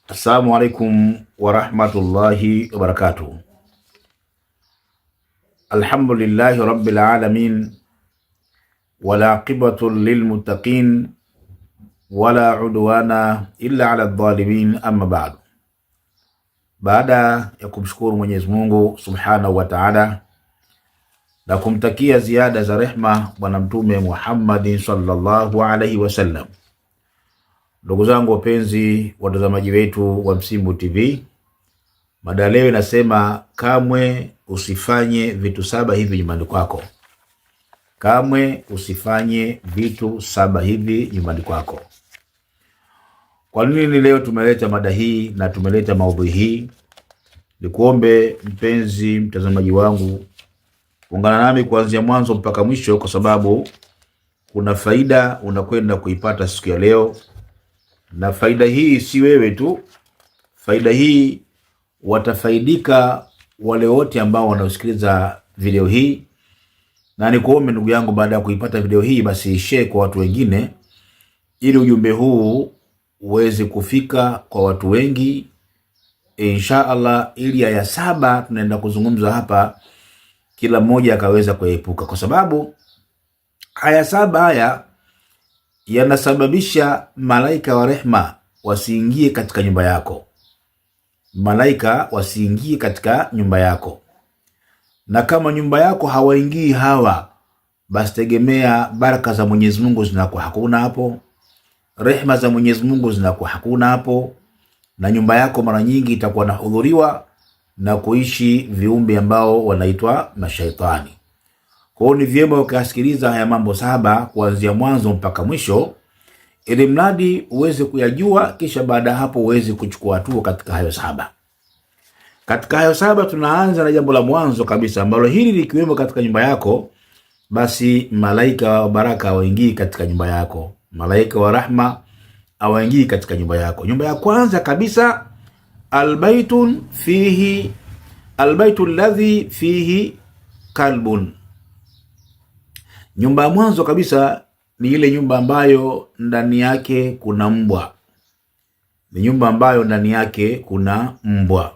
Assalamu alaikum warahmatullahi wabarakatuh. Alhamdulillahi rabbil alamin wala aqibatu lilmuttaqin wala udwana illa ala dhalimin, amma ba'du. Baada ya kumshukuru Mwenyezi Mungu Subhanahu wa Ta'ala na kumtakia ziada za rehma bwana Mtume Muhammad sallallahu alaihi wasallam, ndugu zangu wapenzi watazamaji wetu wa Msimbo TV, mada leo inasema kamwe usifanye vitu saba hivi nyumbani kwako. Kamwe usifanye vitu saba hivi nyumbani kwako. Kwa nini leo tumeleta mada hii na tumeleta maudhui hii? Nikuombe mpenzi mtazamaji wangu, ungana nami kuanzia mwanzo mpaka mwisho, kwa sababu kuna faida unakwenda kuipata siku ya leo. Na faida hii si wewe tu, faida hii watafaidika wale wote ambao wanaosikiliza video hii. Na nikuombe ndugu yangu, baada ya kuipata video hii, basi share kwa watu wengine, ili ujumbe huu uweze kufika kwa watu wengi insha Allah, ili aya saba tunaenda kuzungumza hapa kila mmoja akaweza kuepuka, kwa sababu aya saba haya yanasababisha malaika wa rehma wasiingie katika nyumba yako. Malaika wasiingie katika nyumba yako. Na kama nyumba yako hawaingii hawa, basi tegemea baraka za Mwenyezi Mungu zinakuwa hakuna hapo. Rehma za Mwenyezi Mungu zinakuwa hakuna hapo. Na nyumba yako mara nyingi itakuwa nahudhuriwa na kuishi viumbe ambao wanaitwa mashaitani. Kwa hiyo ni vyema ukasikiliza haya mambo saba kuanzia mwanzo mpaka mwisho, ili mradi uweze kuyajua, kisha baada hapo uweze kuchukua hatua katika hayo saba. Katika hayo saba tunaanza na jambo la mwanzo kabisa, ambalo hili likiwemo katika nyumba yako, basi malaika wa baraka hawaingii katika nyumba yako. Malaika wa rahma hawaingii katika nyumba yako. Nyumba ya kwanza kabisa, albaytu alladhi fihi kalbun. Nyumba ya mwanzo kabisa ni ile nyumba ambayo ndani yake kuna mbwa. Ni nyumba ambayo ndani yake kuna mbwa.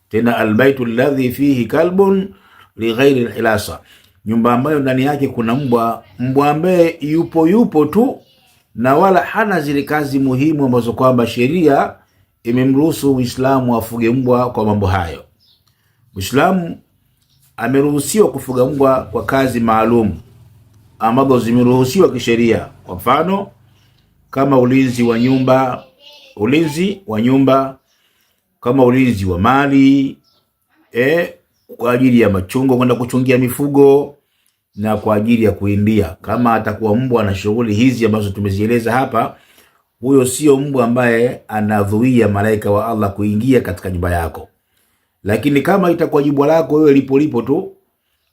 Tena albaytu alladhi fihi kalbun li ghairi alhilasa, nyumba ambayo ndani yake kuna mbwa. Mbwa ambaye yupo tu, na wala hana zile kazi muhimu ambazo kwamba sheria imemruhusu Uislamu afuge mbwa kwa mambo hayo. Uislamu ameruhusiwa kufuga mbwa kwa kazi maalum ambazo zimeruhusiwa kisheria. Kwa mfano, kama ulinzi wa nyumba, kama ulinzi wa mali, kwa ajili ya machungo, kwenda kuchungia mifugo, na kwa ajili ya kuindia. Kama atakuwa mbwa na shughuli hizi ambazo tumezieleza hapa, huyo sio mbwa ambaye anadhuia malaika wa Allah kuingia katika nyumba yako. Lakini kama itakuwa jibwa lako wewe lipo tu,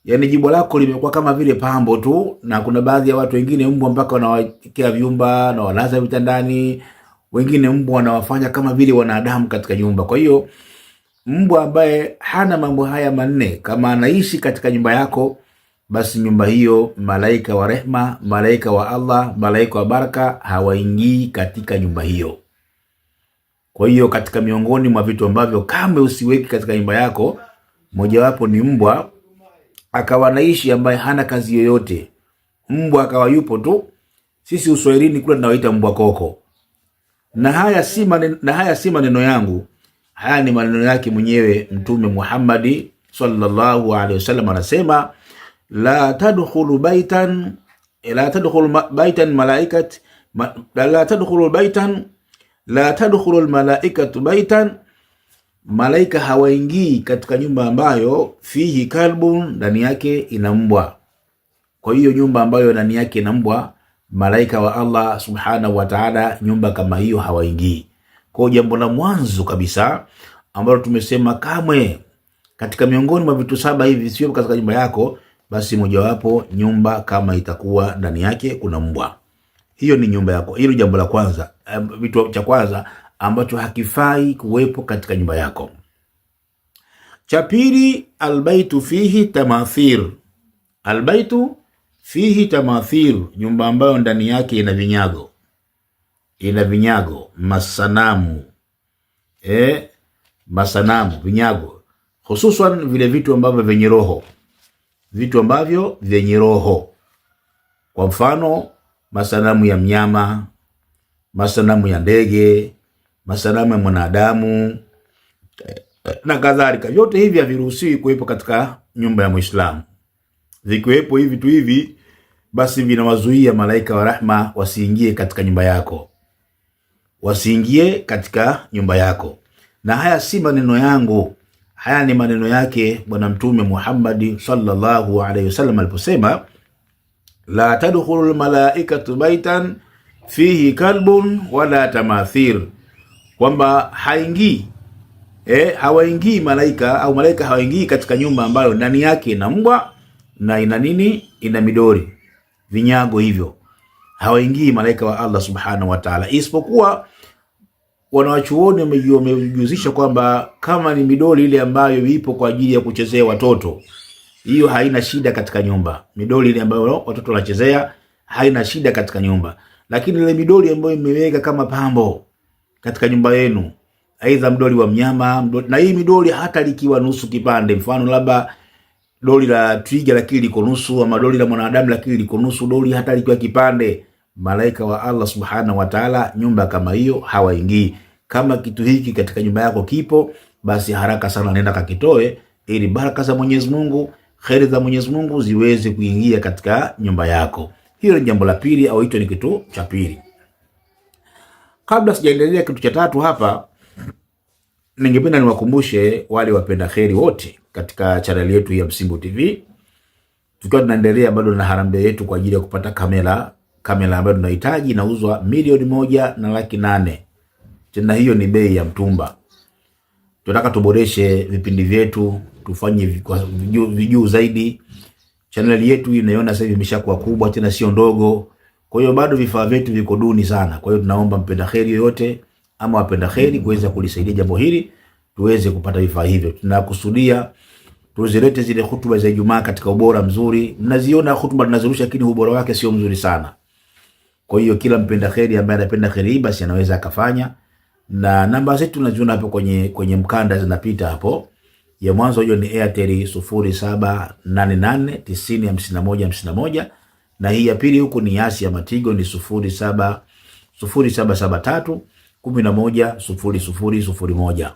yani jibwa lako limekuwa kama vile pambo tu, na kuna baadhi ya watu wengine mbwa mpaka wanawekea vyumba na walaza vitandani, wengine mbwa wanawafanya kama vile wanadamu katika nyumba. Kwa hiyo mbwa ambaye hana mambo haya manne, kama anaishi katika nyumba yako, basi nyumba hiyo malaika wa rehma, malaika wa Allah, malaika wa baraka hawaingii katika nyumba hiyo. Kwa hiyo katika miongoni mwa vitu ambavyo kama usiweki katika nyumba yako, mojawapo ni mbwa akawa naishi ambaye hana kazi yoyote. Mbwa akawa yupo tu. Sisi Uswahilini kule tunawaita mbwa koko. Na haya si maneno yangu. Haya ni maneno yake mwenyewe Mtume Muhammad sallallahu alaihi wasallam. Anasema la tadkhulu almalaikatu baitan, malaika hawaingii katika nyumba ambayo fihi kalbun, ndani yake ina mbwa. Kwa hiyo nyumba ambayo ndani yake ina mbwa, malaika wa Allah subhanahu wa ta'ala nyumba kama hiyo hawaingii. Kwa jambo la mwanzo kabisa ambalo tumesema kamwe katika miongoni mwa vitu saba hivi sio katika nyumba yako, basi mojawapo nyumba kama itakuwa ndani yake kuna mbwa, hiyo ni nyumba yako. Hilo jambo la kwanza, vitu cha kwanza ambacho hakifai kuwepo katika nyumba yako. Cha pili, albaytu fihi tamathir. Albaytu fihi tamathir, nyumba ambayo ndani yake ina vinyago, masanamu, masanamu, vinyago, hususan vile vitu ambavyo vyenye roho, vitu ambavyo vyenye roho. Kwa mfano masanamu ya mnyama, masanamu ya ndege, masanamu ya mwanadamu na kadhalika. Yote hivi haviruhusiwi kuwepo katika nyumba ya Muislamu. Vikiwepo hivi tu hivi, basi vinawazuia malaika wa rahma wasiingie katika nyumba yako, wasiingie katika nyumba yako. Na haya si maneno yangu, haya ni maneno yake Bwana Mtume Muhammad sallallahu alaihi wasallam aliposema, la tadkhulul malaikatu baitan fihi kalbun wala tamathir, kwamba hawaingii malaika, au malaika hawaingii katika nyumba ambayo ndani yake ina mbwa na ina midori, vinyago hivyo. Hawaingii malaika wa Allah subhanahu wa ta'ala, isipokuwa wanawachuoni wamejuzisha kwamba kama ni midori ile ambayo ipo kwa ajili ya kuchezea watoto, hiyo haina shida katika nyumba. Midori ile ambayo watoto wanachezea haina shida katika nyumba. Lakini ile midori ambayo imeweka kama pambo katika nyumba yenu, aidha mdoli wa mnyama, na hii midoli hata likiwa nusu kipande, mfano labda doli la twiga lakini liko nusu, ama doli la mwanadamu lakini liko nusu, doli hata likiwa kipande, malaika wa Allah subhanahu wa ta'ala nyumba kama hiyo hawaingii. Kama kitu hiki katika nyumba yako kipo, basi haraka sana nenda kakitoe, ili baraka za Mwenyezi Mungu, khairi za Mwenyezi Mungu ziweze kuingia katika nyumba yako. Hiyo ni jambo la pili, au hicho ni kitu cha pili. Kabla sijaendelea kitu cha tatu hapa, ningependa niwakumbushe wale wapenda kheri wote katika channel yetu ya Msimbo TV, tukiwa tunaendelea bado na harambee yetu kwa ajili ya kupata kamera ambayo tunahitaji, inauzwa 1,800,000. Tena hiyo ni bei ya mtumba. Tunataka tuboreshe vipindi vyetu, tufanye vijuu zaidi. Channel yetu inaiona sasa hivi imeshakuwa kubwa, tena sio ndogo. Kwa hiyo bado vifaa vyetu viko duni sana. Kwa hiyo tunaomba mpenda kheri yoyote ama wapenda kheri kuweza kulisaidia jambo hili, tuweze kupata vifaa hivyo. Tunakusudia tuzilete zile hutuba za Ijumaa katika ubora mzuri. Mnaziona hutuba tunazirusha, lakini ubora wake sio mzuri sana. Kwa hiyo kila mpenda kheri ambaye anapenda kheri basi anaweza akafanya, na namba zetu tunaziona hapo kwenye mkanda zinapita hapo. Ya mwanzo hiyo ni Airtel 0788905151, na hii ya pili huko ni Yasi ya Matigo ni 0773110001.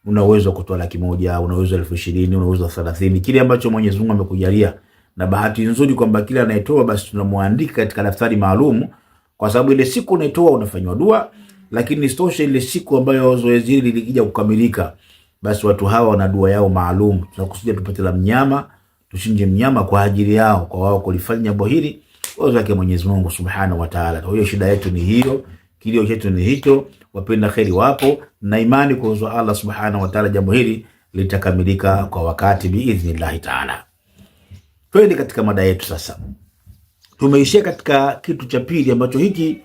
Una uwezo kutoa 100,000, una uwezo 20,000, una uwezo 30, kile ambacho Mwenyezi Mungu amekujalia. Na bahati nzuri kwamba kila anayetoa basi tunamuandika katika daftari maalum, kwa sababu ile siku unatoa unafanywa dua. Lakini istoshe ile siku ambayo zoezi hili likija kukamilika, basi watu hawa wana dua yao maalum. Tunakusudia tupate la mnyama, tushinje mnyama kwa ajili yao, kwa wao kulifanya jambo hili kwa wake Mwenyezi Mungu Subhanahu wa Ta'ala. Kwa hiyo shida yetu ni hiyo, kilio chetu ni hicho. Wapenda kheri wapo, na imani kwa Allah Subhanahu wa Ta'ala jambo hili litakamilika kwa wakati biidhnillah Ta'ala. Twende katika mada yetu sasa. Tumeishia katika kitu cha pili ambacho hiki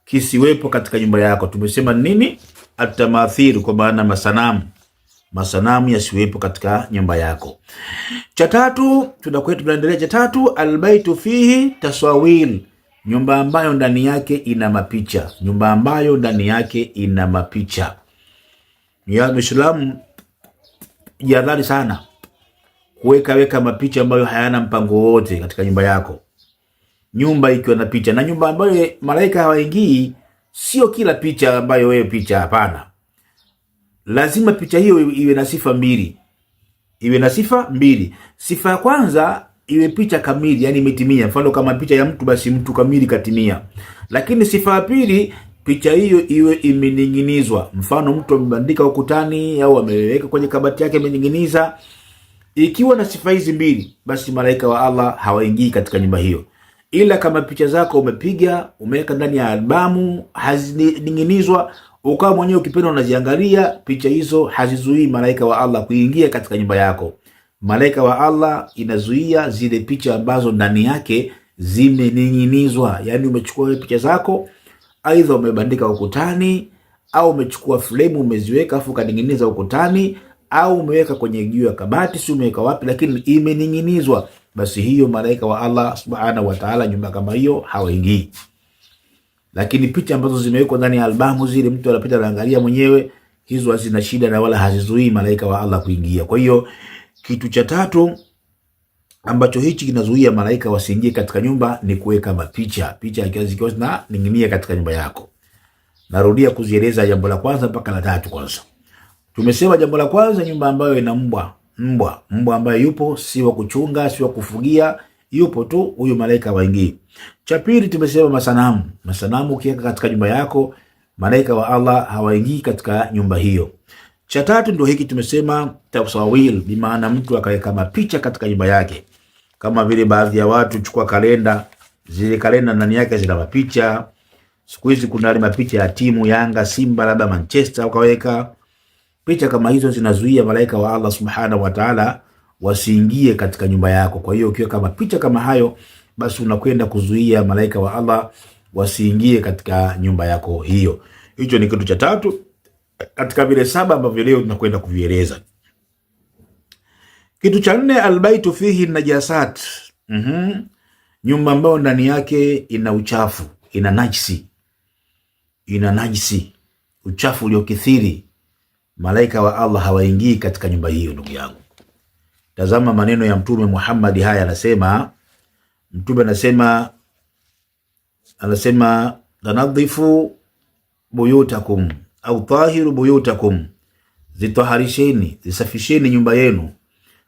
kisiwepo katika nyumba yako. Tumesema nini? Atamathir, kwa maana masanamu yasiwepo katika nyumba yako. Cha tatu, tunaendelea cha tatu, albaitu fihi tasawil, nyumba ambayo ndani yake ina mapicha. Nyumba ambayo ndani yake ina mapicha. Ya Muislamu, jihadhari sana kuweka mapicha ambayo hayana mpango wote katika nyumba yako. Nyumba ikiwa na picha, na nyumba ambayo malaika hawaingii, sio kila picha ambayo wewe picha, hapana. Lazima picha hiyo iwe na sifa mbili. Sifa ya kwanza iwe picha kamili, yani imetimia. Mfano kama picha ya mtu, basi mtu kamili katimia. Lakini sifa ya pili, picha hiyo iwe imening'inizwa. Mfano mtu amebandika ukutani au ameweka kwenye kabati yake amening'iniza. Ikiwa na sifa hizi mbili, basi malaika wa Allah hawaingii katika nyumba hiyo. Ila kama picha zako umepiga, umeweka ndani ya albamu, hazining'inizwa, ukawa mwenyewe ukipenda unaziangalia, picha hizo hazizuii malaika wa Allah kuingia katika nyumba yako. Malaika wa Allah inazuia zile picha ambazo ndani yake zimening'inizwa. Yani umechukua picha zako, aidha umebandika ukutani, au umechukua frame umeziweka afu kaning'iniza ukutani, au umeweka kwenye juu ya kabati, si umeweka wapi, lakini imening'inizwa, basi hiyo malaika wa Allah Subhanahu wa Ta'ala nyumba kama hiyo hawaingii. Lakini picha ambazo zimewekwa ndani ya albamu, zile mtu anapita anaangalia mwenyewe, hizo hazina shida na wala hazizuii malaika wa Allah kuingia. Kwa hiyo kitu cha tatu ambacho hichi kinazuia malaika wasiingie katika nyumba ni kuweka mapicha. Picha zikiwa zinaning'inia katika nyumba yako. Narudia kuzieleza jambo la kwanza mpaka la tatu. Kwanza tumesema jambo la kwanza, nyumba ambayo ina mbwa ambaye yupo, si wa kuchunga, si wa kufugia, yupo tu, huyu malaika waingii. Cha pili tumesema masanamu ukiweka katika nyumba yako, malaika wa Allah hawaingii katika nyumba hiyo. Cha tatu ndio hiki tumesema tasawil, bi maana mtu akaweka mapicha katika nyumba yake, kama vile baadhi ya watu chukua kalenda, zile kalenda ndani yake zina mapicha. Siku hizi kuna ile mapicha ya timu Yanga, Simba, labda Manchester, ukaweka picha kama hizo, zinazuia malaika wa Allah subhanahu wa ta'ala wasiingie katika nyumba yako. Kwa hiyo ukiweka mapicha kama hayo, basi unakwenda kuzuia malaika wa Allah wasiingie katika nyumba yako hiyo. Hicho ni kitu cha tatu katika vile 7 ambavyo leo tunakwenda kuvieleza. Kitu cha 4, albaitu fihi najasat. Nyumba ambayo ndani yake ina uchafu, ina najisi, uchafu uliokithiri, malaika wa Allah hawaingii katika nyumba hiyo. Ndugu yangu, tazama maneno ya Mtume Muhammad. Haya anasema Mtume, anasema tanadhifu buyutakum au tahiru buyutakum, zitaharisheni, zisafisheni nyumba yenu.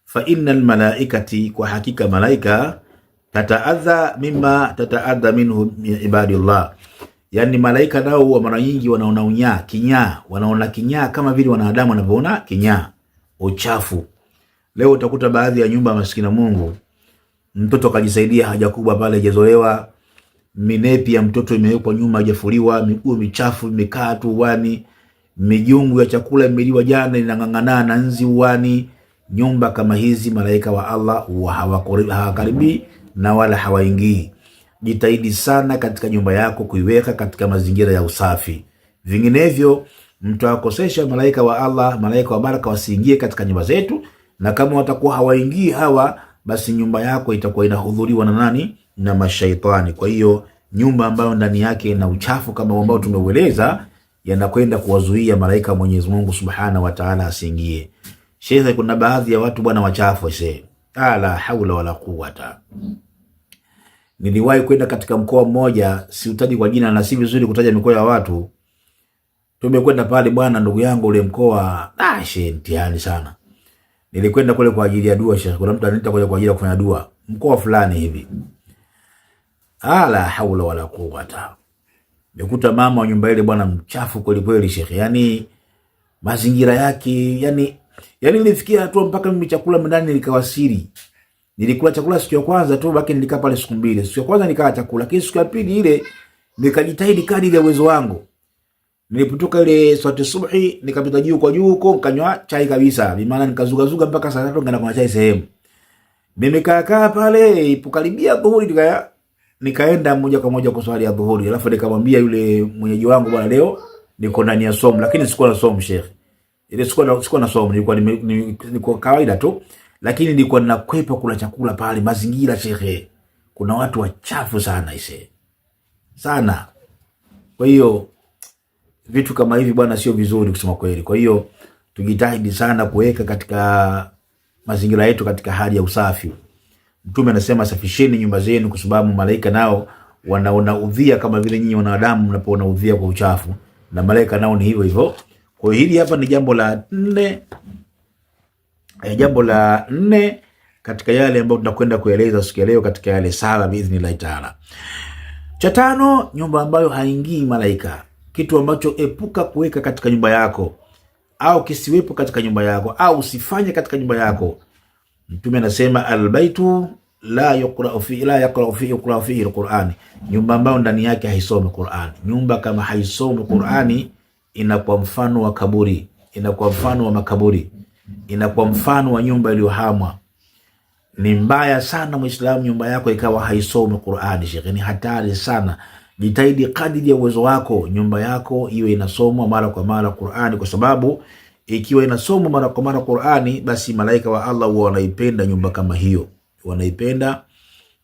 Fa innal malaikati, kwa hakika malaika, tataadha mimma tataadha minhu ibadillah, yani malaika nao wa mara nyingi wanaona kinyaa kama vile wanadamu wanavyoona kinyaa, uchafu. Leo utakuta baadhi ya nyumba maskina Mungu, mtoto kajisaidia haja kubwa pale, hajazolewa, minepi ya mtoto imewekwa nyuma, hajafuliwa, miguu michafu imekaa tu uani, mijungu ya chakula imeliwa jana inang'ang'ana na nzi uani. Nyumba kama hizi malaika wa Allah hawakaribi na wala hawaingii. Jitahidi sana katika nyumba yako kuiweka katika mazingira ya usafi, vinginevyo mtawakosesha malaika wa Allah, malaika wa baraka wasiingie katika nyumba zetu. Na kama watakuwa hawaingii hawa, basi nyumba yako itakuwa inahudhuriwa na nani? Na mashaitani. Kwa hiyo nyumba ambayo ndani yake ina uchafu kama ambao tumeueleza, yanakwenda kuwazuia malaika Mwenyezi Mungu Subhanahu wa Ta'ala asiingie. Sheikh, kuna baadhi ya watu bwana wachafu la haula wala quwwata. Niliwahi kwenda katika mkoa mmoja, siutaji kwa jina na si vizuri kutaja mikoa ya watu. Tumekwenda pale bwana, ndugu yangu, ule mkoa mtihani sana. Nilikwenda kule kwa ajili ya dua Sheikh. Kuna mtu ananiita kwa ajili ya kufanya dua mkoa fulani hivi. La haula wala quwwata. Nikuta mama wa nyumba ile bwana mchafu kweli kweli Sheikh. Yani mazingira yake, yani nilifikia hatua mpaka mimi chakula ndani nilikawasiri. Nilikula chakula siku ya kwanza tu, baki nilikaa pale siku 2. Siku ya kwanza nikaa chakula, kisha siku ya pili ile nikajitahidi kadri ya uwezo wangu. Nilipotoka ile swati subhi, nikapita juu kwa juu huko, nikanywa chai kabisa. Bi maana nikazugazuga mpaka saa 3 ngana kwa chai sehemu. Nimekaa pale ipokaribia dhuhuri, nikaenda moja kwa moja kuswali ya dhuhuri. Alafu nikamwambia yule mwenyeji wangu, bwana leo niko ndani ya somo, lakini sikuwa na somo Sheikh. Ile sikuwa na somo, nilikuwa kawaida tu, lakini nilikuwa nakwepa kula chakula pale. Mazingira Sheikh, kuna watu wachafu sana sana. Kwa hiyo vitu kama hivi bwana sio vizuri kusema kweli. Kwa hiyo tujitahidi sana kuweka katika mazingira yetu katika hali ya usafi. Mtume anasema safisheni nyumba zenu, kwa sababu malaika nao wanaona udhia kama vile nyinyi wanadamu mnapoona udhia kwa uchafu, na malaika nao ni hivyo hivyo. Kwa hiyo hili hapa ni jambo la 4, katika yale ambayo tunakwenda kueleza siku ya leo katika yale 7 biidhnillah taala. Cha 5, nyumba ambayo haingii malaika. Kitu ambacho epuka kuweka katika nyumba yako, au kisiwepo katika nyumba yako, au usifanye katika nyumba yako. Mtume anasema albaitu la yaqra'u fihi alquran, nyumba ambayo ndani yake haisomi Qur'an. Nyumba kama haisomi Qur'ani inakuwa mfano wa kaburi, inakuwa mfano wa makaburi, inakuwa mfano wa nyumba iliyohamwa. Ni mbaya sana Muislamu nyumba yako ikawa haisomi Qur'ani. Sheikh, ni hatari sana. Jitahidi kadiri ya uwezo wako nyumba yako iwe inasomwa mara kwa mara Qur'ani, kwa sababu ikiwa inasomwa mara kwa mara Qur'ani, basi malaika wa Allah wanaipenda nyumba kama hiyo, wanaipenda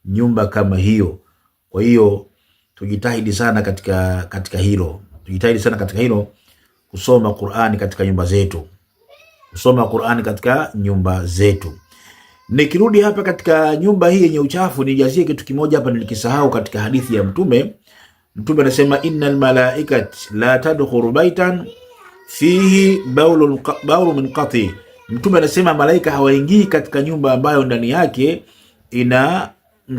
nyumba kama hiyo. Kwa hiyo tujitahidi sana katika hilo, kusoma Qur'ani katika nyumba zetu, kusoma Qur'ani katika nyumba zetu. Nikirudi hapa katika nyumba hii yenye uchafu, nijazie kitu kimoja hapa nilikisahau katika hadithi ya Mtume. Mtume anasema innal malaikat la tadkhulu baitan fihi baulu munqati. Mtume anasema malaika hawaingii katika nyumba ambayo ndani yake ina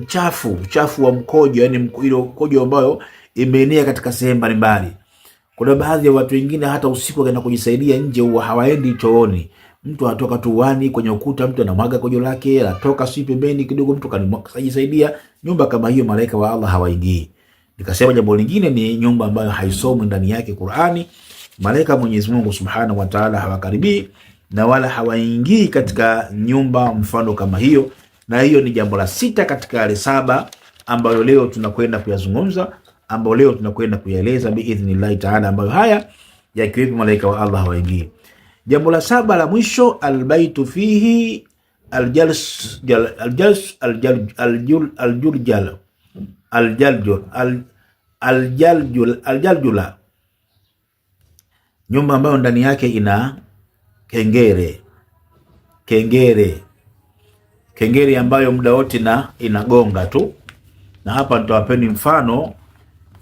uchafu wa mkojo, yani ile mkojo ambayo imeenea katika sehemu mbalimbali. Kuna baadhi ya watu wengine hata usiku wakaenda kujisaidia nje, huwa hawaendi chooni. Mtu anatoka tu wani kwenye ukuta, mtu anamwaga kojo lake, anatoka si pembeni kidogo, mtu kanijisaidia. Nyumba kama hiyo malaika wa Allah hawaingii. Nikasema jambo lingine ni nyumba ambayo haisomwi ndani yake Qur'ani. Malaika Mwenyezi Mungu Subhanahu wa Ta'ala hawakaribii na wala hawaingii katika nyumba mfano kama hiyo. Na hiyo ni jambo la 6 katika yale 7 ambayo leo tunakwenda kuyazungumza, ambayo leo tunakwenda kuyaeleza biidhnillah Ta'ala, ambayo haya yakiwepo malaika wa Allah hawaingii. Jambo la 7 la mwisho, albaitu fihi aljaljula, nyumba ambayo ndani yake ina kengere ambayo muda wote inagonga tu. Na hapa nitawapeni mfano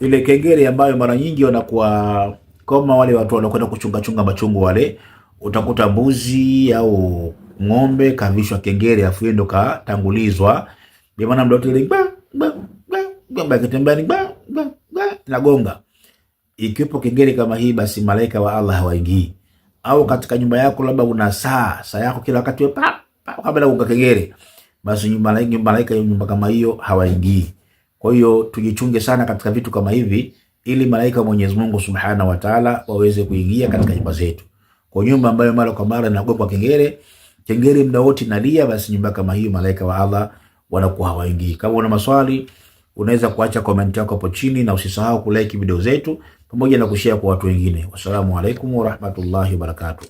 ile kengere ambayo mara nyingi wanakuwa kama wale watu wanakwenda kuchunga machungu wale, utakuta mbuzi au ng'ombe kavishwa kengere afu ndo katangulizwa, kwa maana muda wote ile kitembea inagonga. Ikiwepo kengele kama hii, basi malaika wa Allah hawaingii. Au katika nyumba yako labda una saa yako kila wakati kabla uka kengele, basi malaika nyumba kama hiyo hawaingii. Kwa hiyo tujichunge sana katika vitu kama hivi, ili malaika Mwenyezi Mungu Subhanahu wa Ta'ala waweze kuingia katika nyumba zetu. Kwa nyumba ambayo mara kwa mara inagopa kengele muda wote inalia, basi nyumba kama hiyo malaika wa Allah wanakuwa hawaingii. Kama una maswali unaweza kuacha comment yako hapo chini, na usisahau kulike video zetu pamoja na kushare kwa watu wengine. Wassalamu alaikum wa rahmatullahi wa barakatuh.